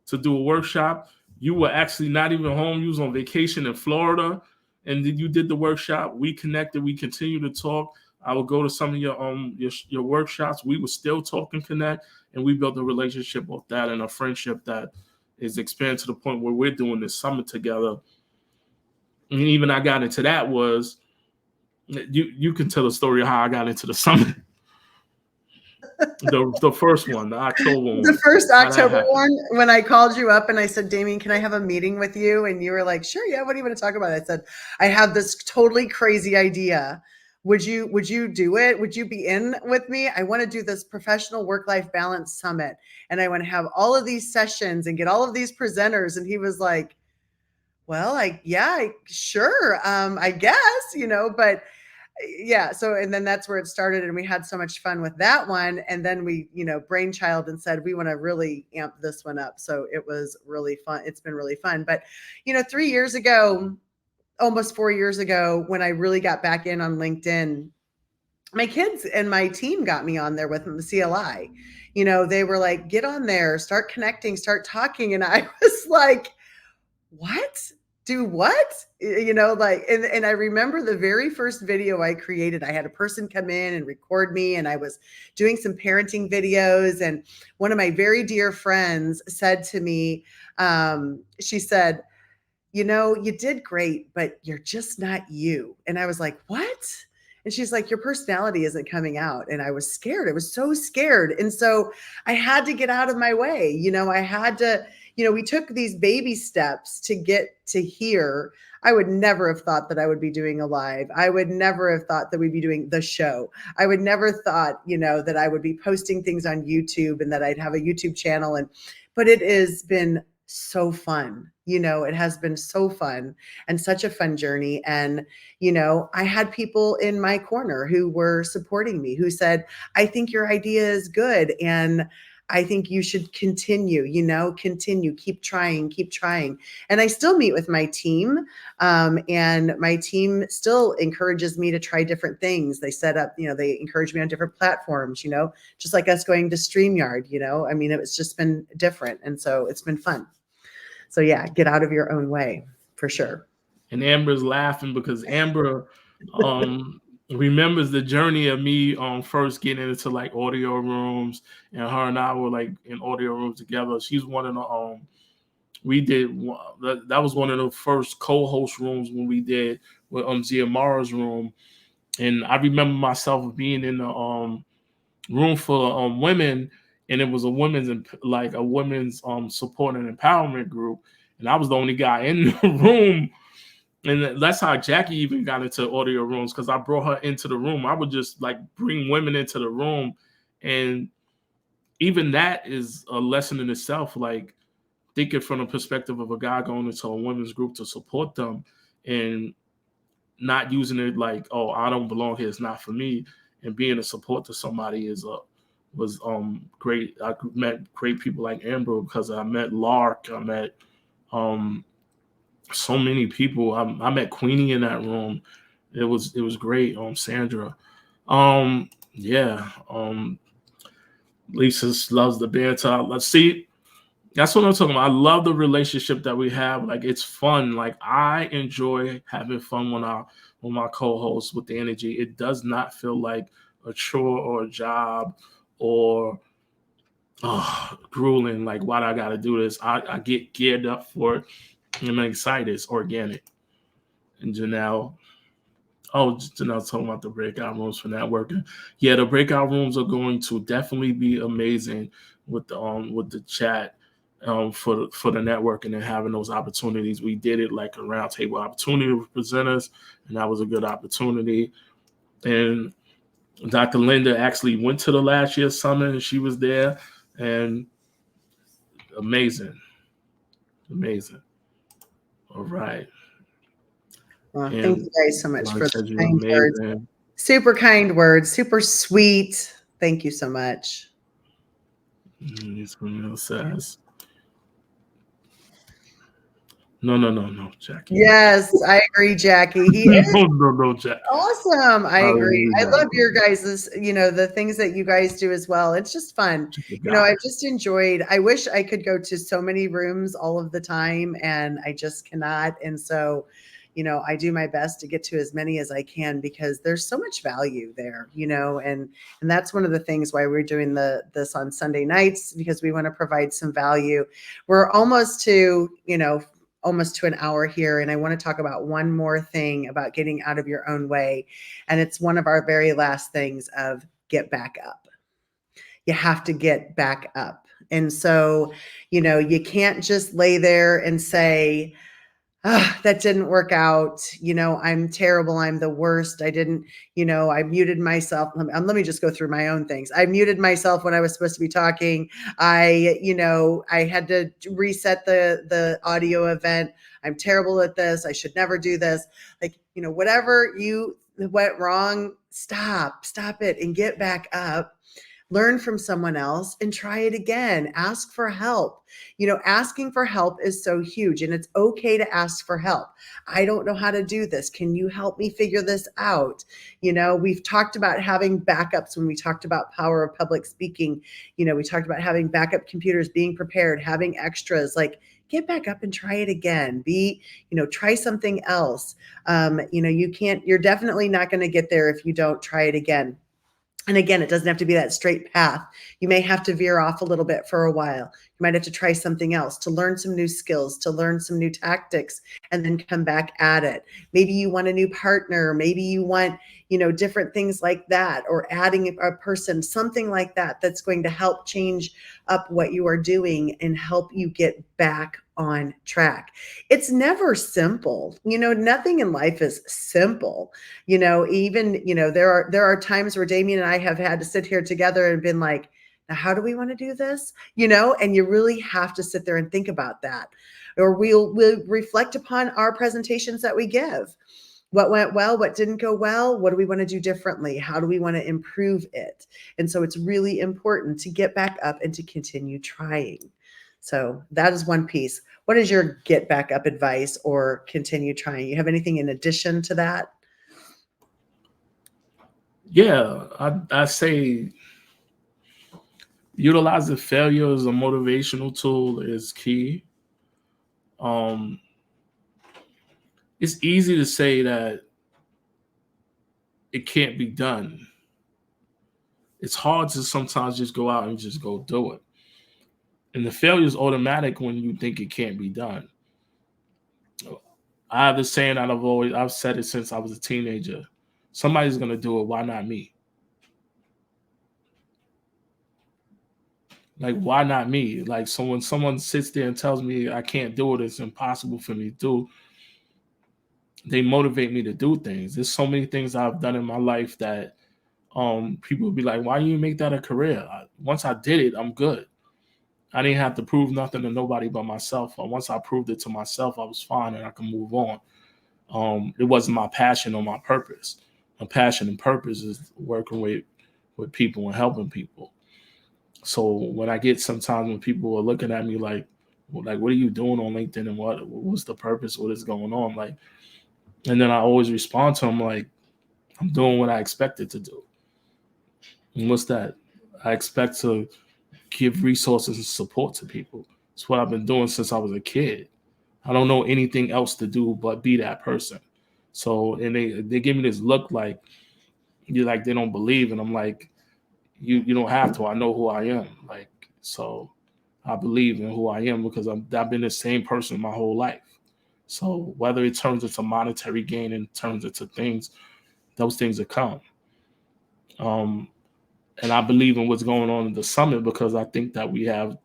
to do a workshop. You were actually not even home. You was on vacation in Florida, and then you did the workshop. We connected. We continued to talk. I would go to some of your workshops. We would still talk and connect, and we built a relationship with that and a friendship that is expanded to the point where we're doing this summit together. And even I got into that was you can tell the story of how I got into the summit. The first one, the October one. The first October one, when I called you up and I said, Damien, can I have a meeting with you? And you were like, sure, yeah, what do you want to talk about? I said, I have this totally crazy idea. Would you do it? Would you be in with me? I want to do this professional work-life balance summit. And I want to have all of these sessions and get all of these presenters. And he was like, well, sure. I guess, but yeah. So, and then that's where it started. And we had so much fun with that one. And then we, brainchild and said, we want to really amp this one up. So it was really fun. It's been really fun. But, 3 years ago, almost 4 years ago, when I really got back in on LinkedIn, my kids and my team got me on there with them, the CLI. They were like, get on there, start connecting, start talking. And I was like, what? Do what? And I remember the very first video I created, I had a person come in and record me, and I was doing some parenting videos. And one of my very dear friends said to me, she said, you did great, but you're just not you. And I was like, what? And she's like, your personality isn't coming out. And I was scared. I was so scared. And so I had to get out of my way. I had to, we took these baby steps to get to here. I would never have thought that I would be doing a live. I would never have thought that we'd be doing the show. I would never thought, that I would be posting things on YouTube and that I'd have a YouTube channel. But it has been so fun. It has been so fun and such a fun journey. And, I had people in my corner who were supporting me, who said, I think your idea is good. And I think you should continue, keep trying. And I still meet with my team. And my team still encourages me to try different things. They set up, they encourage me on different platforms, just like us going to StreamYard, it's just been different. And so it's been fun. So yeah, get out of your own way for sure. And Amber's laughing because Amber remembers the journey of me first getting into like audio rooms, and her and I were like in audio rooms together. She's one of the that was one of the first co-host rooms when we did with Zia Mara's room. And I remember myself being in the room full of women, and it was a women's support and empowerment group, and I was the only guy in the room. And that's how Jackie even got into audio rooms, because I brought her into the room. I would just like bring women into the room, and even that is a lesson in itself. Like thinking from the perspective of a guy going into a women's group to support them, and not using it like, oh, I don't belong here, it's not for me, and being a support to somebody was great. I met great people like Amber, because I met Lark, I met so many people. I met Queenie in that room. It was great. Sandra. Yeah. Lisa loves the banter. Let's see. That's what I'm talking about. I love the relationship that we have. Like it's fun. Like I enjoy having fun when my co-hosts with the energy. It does not feel like a chore or a job or grueling. Like why do I got to do this? I get geared up for it. I'm excited. It's organic. And Janelle's talking about the breakout rooms for networking. Yeah, the breakout rooms are going to definitely be amazing with the chat for the networking and having those opportunities. We did it like a roundtable opportunity with presenters, and that was a good opportunity. And Dr. Linda actually went to the last year's summit, and she was there, and amazing, amazing. All right, Well, thank and you guys so much like for I the said, you're kind words. amazing. Super kind words, super sweet. Thank you so much. Someone says, no, Jackie. Yes, I agree, Jackie. He is No, Jack. awesome. I agree. I Hallelujah. love your guys's, the things that you guys do as well. It's just fun. To God. I've just enjoyed. I wish I could go to so many rooms all of the time, and I just cannot. And so, I do my best to get to as many as I can because there's so much value there, and that's one of the things why we're doing this on Sunday nights, because we want to provide some value. We're almost to an hour here. And I want to talk about one more thing about getting out of your own way. And it's one of our very last things of get back up. You have to get back up. And so, you can't just lay there and say, that didn't work out. I'm terrible. I'm the worst. I didn't, I muted myself. Let me just go through my own things. I muted myself when I was supposed to be talking. I had to reset the audio event. I'm terrible at this. I should never do this. Like, whatever you went wrong, stop it and get back up. Learn from someone else and try it again. Ask for help. Asking for help is so huge, and it's okay to ask for help. I don't know how to do this. Can you help me figure this out? We've talked about having backups when we talked about power of public speaking. We talked about having backup computers, being prepared, having extras. Like, get back up and try it again. Try something else. You're definitely not going to get there if you don't try it again. And again, it doesn't have to be that straight path. You may have to veer off a little bit for a while. You might have to try something else to learn some new skills, to learn some new tactics, and then come back at it. Maybe you want a new partner. Maybe you want, different things like that, or adding a person, something like that, that's going to help change up what you are doing and help you get back on track. It's never simple. Nothing in life is simple. Even, there are times where Damien and I have had to sit here together and been like, now, how do we want to do this? And you really have to sit there and think about that. Or we'll reflect upon our presentations that we give. What went well? What didn't go well? What do we want to do differently? How do we want to improve it? And so it's really important to get back up and to continue trying. So that is one piece. What is your get back up advice or continue trying? You have anything in addition to that? Yeah, I say utilizing failure as a motivational tool is key. Um, it's easy to say that it can't be done. It's hard to sometimes just go out and just go do it. And the failure is automatic when you think it can't be done. I have this saying that I've said it since I was a teenager. Somebody's gonna do it. Why not me? Like, why not me? Like, so when someone sits there and tells me I can't do it, it's impossible for me to do, they motivate me to do things. There's so many things I've done in my life that people would be like, why do you make that a career? Once I did it, I'm good. I didn't have to prove nothing to nobody but myself. Once I proved it to myself, I was fine and I can move on. It wasn't my passion or my purpose. My passion and purpose is working with people and helping people. So when I get sometimes when people are looking at me like what are you doing on LinkedIn and what's the purpose? What is going on? Like, and then I always respond to them like, I'm doing what I expected to do. And what's that? I expect to give resources and support to people. It's what I've been doing since I was a kid. I don't know anything else to do but be that person. So, and they give me this look like you like they don't believe, and I'm like, you don't have to. I know who I am. Like, so I believe in who I am because I've been the same person my whole life. So whether it turns into monetary gain and turns into things, those things will come. Um, and I believe in what's going on in the summit because I think that we have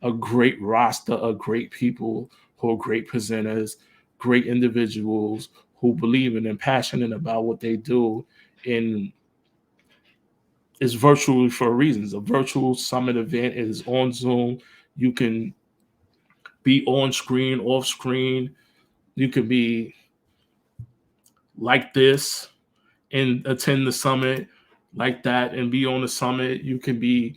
a great roster of great people who are great presenters, great individuals who believe in and passionate about what they do. And it's virtually for a reason. It's a virtual summit event. It is on Zoom. You can be on screen, off screen. You could be like this and attend the summit like that and be on the summit. You can be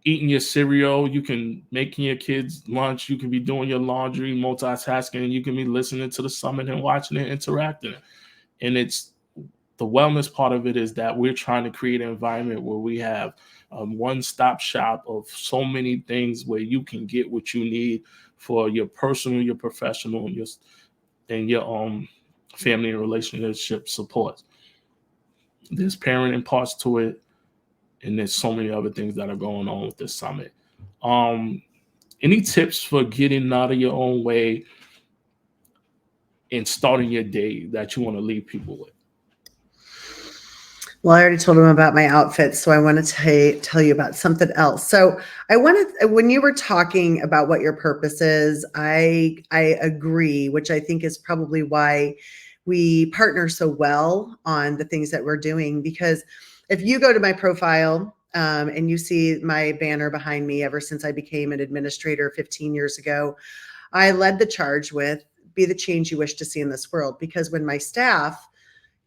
eating your cereal. You can making your kids lunch. You can be doing your laundry, multitasking. You can be listening to the summit and watching it, interacting. And it's the wellness part of it is that we're trying to create an environment where we have a one-stop shop of so many things where you can get what you need for your personal, your professional, and your family and relationship support. There's parenting parts to it, and there's so many other things that are going on with this summit. Um, any tips for getting out of your own way and starting your day that you want to leave people with? Well, I already told him about my outfit, so I want to tell you about something else. So I wanted, when you were talking about what your purpose is, I agree, which I think is probably why we partner so well on the things that we're doing. Because if you go to my profile and you see my banner behind me, ever since I became an administrator 15 years ago, I led the charge with be the change you wish to see in this world. Because when my staff,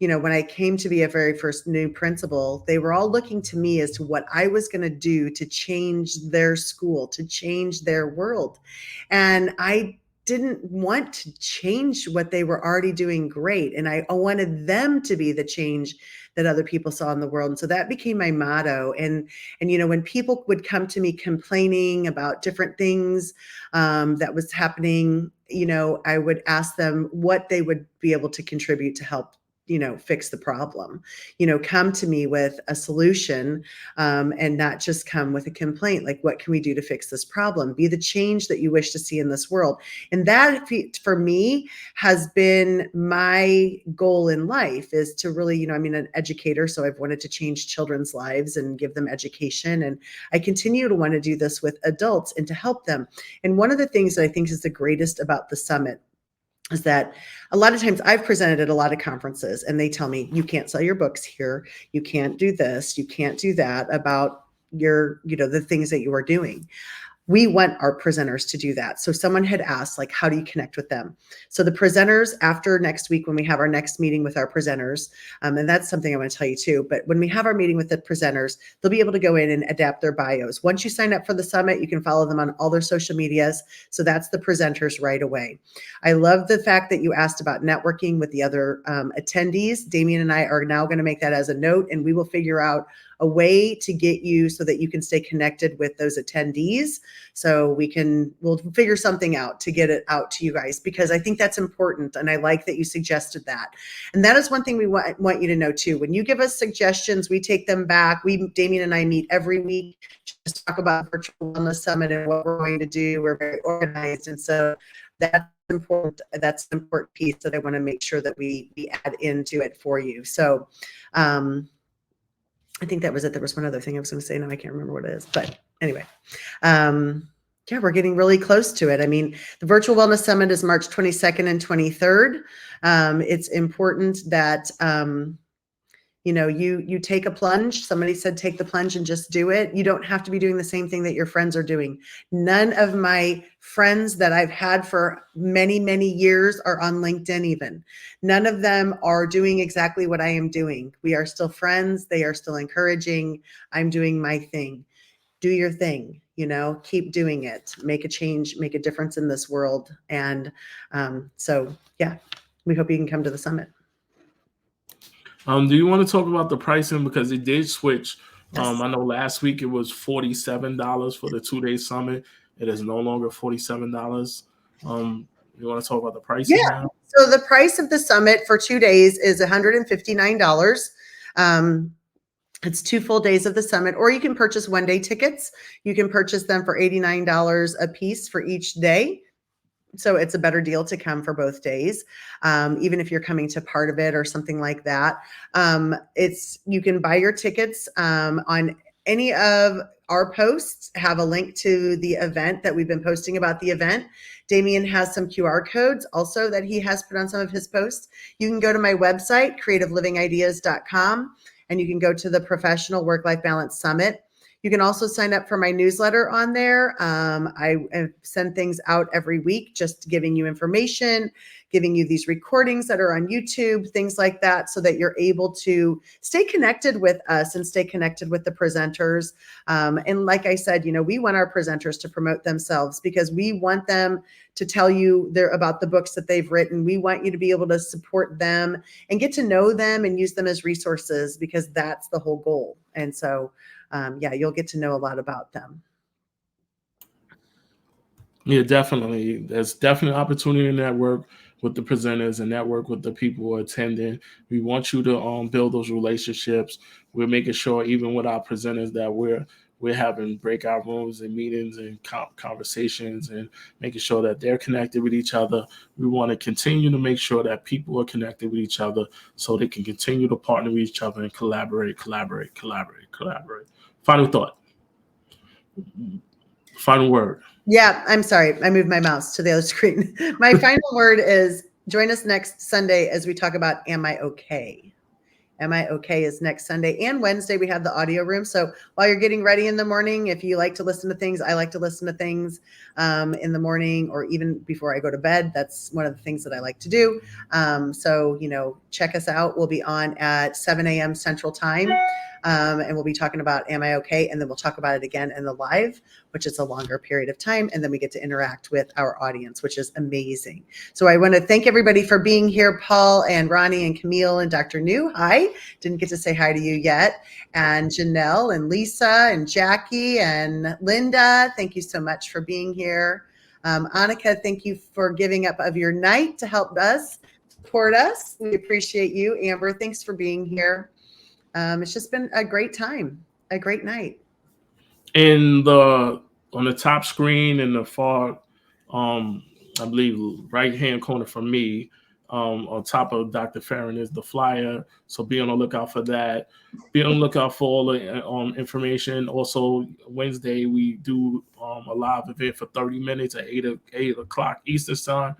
when I came to be a very first new principal, they were all looking to me as to what I was going to do to change their school, to change their world. And I didn't want to change what they were already doing great. And I wanted them to be the change that other people saw in the world. And so that became my motto. And when people would come to me complaining about different things that was happening, I would ask them what they would be able to contribute to help fix the problem, come to me with a solution and not just come with a complaint. Like, what can we do to fix this problem? Be the change that you wish to see in this world. And that for me has been my goal in life, is to really, I'm an educator. So I've wanted to change children's lives and give them education. And I continue to want to do this with adults and to help them. And one of the things that I think is the greatest about the summit is that a lot of times I've presented at a lot of conferences and they tell me, you can't sell your books here. You can't do this. You can't do that about the things that you are doing. We want our presenters to do that. So someone had asked, like, how do you connect with them? So the presenters, after next week, when we have our next meeting with our presenters, and that's something I want to tell you too, but when we have our meeting with the presenters, they'll be able to go in and adapt their bios. Once you sign up for the summit, you can follow them on all their social medias. So that's the presenters right away. I love the fact that you asked about networking with the other attendees. Damien and I are now going to make that as a note, and we will figure out a way to get you so that you can stay connected with those attendees. So we'll figure something out to get it out to you guys, because I think that's important. And I like that you suggested that. And that is one thing we want you to know too. When you give us suggestions, we take them back. Damien and I meet every week to talk about Virtual Wellness Summit and what we're going to do. We're very organized. And so that's important. That's an important piece that I want to make sure that we add into it for you. So, I think that was it. There was one other thing I was going to say. Now I can't remember what it is, but anyway, yeah, we're getting really close to it. I mean, the Virtual Wellness Summit is March 22nd and 23rd. It's important that, you take a plunge. Somebody said, take the plunge and just do it. You don't have to be doing the same thing that your friends are doing. None of my friends that I've had for many, many years are on LinkedIn even. None of them are doing exactly what I am doing. We are still friends. They are still encouraging. I'm doing my thing. Do your thing, keep doing it, make a change, make a difference in this world. And so, yeah, we hope you can come to the summit. Do you want to talk about the pricing, because it did switch? Yes. I know last week it was $47 for the 2-day summit, It is no longer $47. You want to talk about the prices Yeah. now? So the price of the summit for 2 days is $159. It's 2 full days of the summit, or you can purchase 1-day tickets. You can purchase them for $89 a piece for each day. So it's a better deal to come for both days, even if you're coming to part of it or something like that. You can buy your tickets on any of our posts. Have a link to the event that we've been posting about the event. Damien has some QR codes also that he has put on some of his posts. You can go to my website, creativelivingideas.com, and you can go to the Professional Work-Life Balance Summit. You can also sign up for my newsletter on there. I send things out every week, just giving you information, giving you these recordings that are on YouTube, things like that, so that you're able to stay connected with us and stay connected with the presenters. And like I said, we want our presenters to promote themselves because we want them to tell you about the books that they've written. We want you to be able to support them and get to know them and use them as resources, because that's the whole goal. And so, you'll get to know a lot about them. Yeah, definitely. There's definitely an opportunity to network with the presenters and network with the people who are attending. We want you to build those relationships. We're making sure, even with our presenters, that we're having breakout rooms and meetings and conversations and making sure that they're connected with each other. We want to continue to make sure that people are connected with each other so they can continue to partner with each other and collaborate. Final thought. Final word. Yeah, I'm sorry. I moved my mouse to the other screen. My final word is join us next Sunday as we talk about Am I Okay? Am I Okay is next Sunday and Wednesday. We have the audio room. So while you're getting ready in the morning, if you like to listen to things, I like to listen to things in the morning or even before I go to bed. That's one of the things that I like to do. So, check us out. We'll be on at 7 a.m. Central Time. And we'll be talking about Am I Okay? And then we'll talk about it again in the live, which is a longer period of time. And then we get to interact with our audience, which is amazing. So I want to thank everybody for being here. Paul and Ronnie and Camille and Dr. New. Hi. Didn't get to say hi to you yet. And Janelle and Lisa and Jackie and Linda. Thank you so much for being here. Annika, thank you for giving up of your night to help us, support us. We appreciate you. Amber, thanks for being here. It's just been a great time, a great night. On the top screen in the far, I believe, right-hand corner for me, on top of Dr. Farran is the flyer. So be on the lookout for that. Be on the lookout for all the information. Also, Wednesday, we do a live event for 30 minutes at 8 o'clock Eastern Time.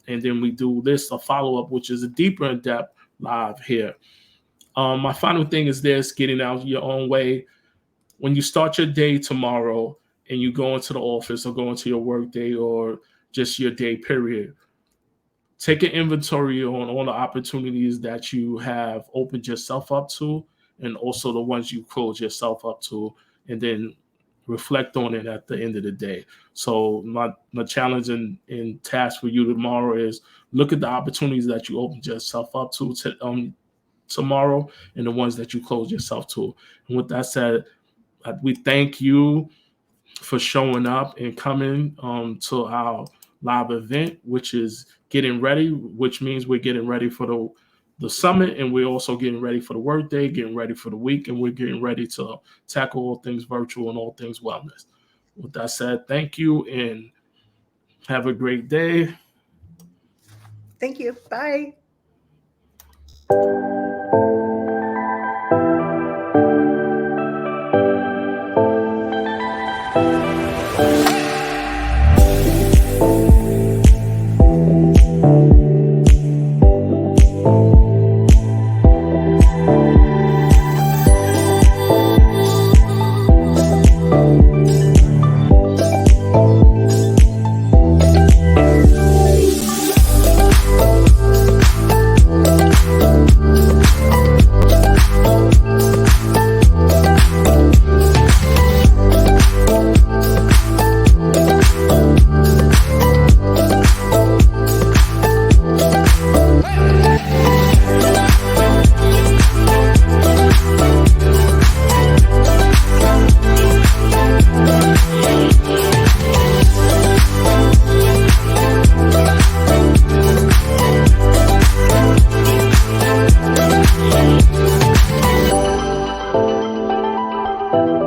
And then we do a follow-up, which is a deeper in-depth live here. My final thing is this: getting out your own way. When you start your day tomorrow and you go into the office or go into your work day or just your day period, take an inventory on all the opportunities that you have opened yourself up to and also the ones you close yourself up to, and then reflect on it at the end of the day. So my challenge and task for you tomorrow is look at the opportunities that you opened yourself up to tomorrow and the ones that you close yourself to. And with that said, we thank you for showing up and coming to our live event, which is getting ready, which means we're getting ready for the summit, and we're also getting ready for the workday, getting ready for the week, and we're getting ready to tackle all things virtual and all things wellness. With that said, thank you and have a great day. Thank you. Bye. you.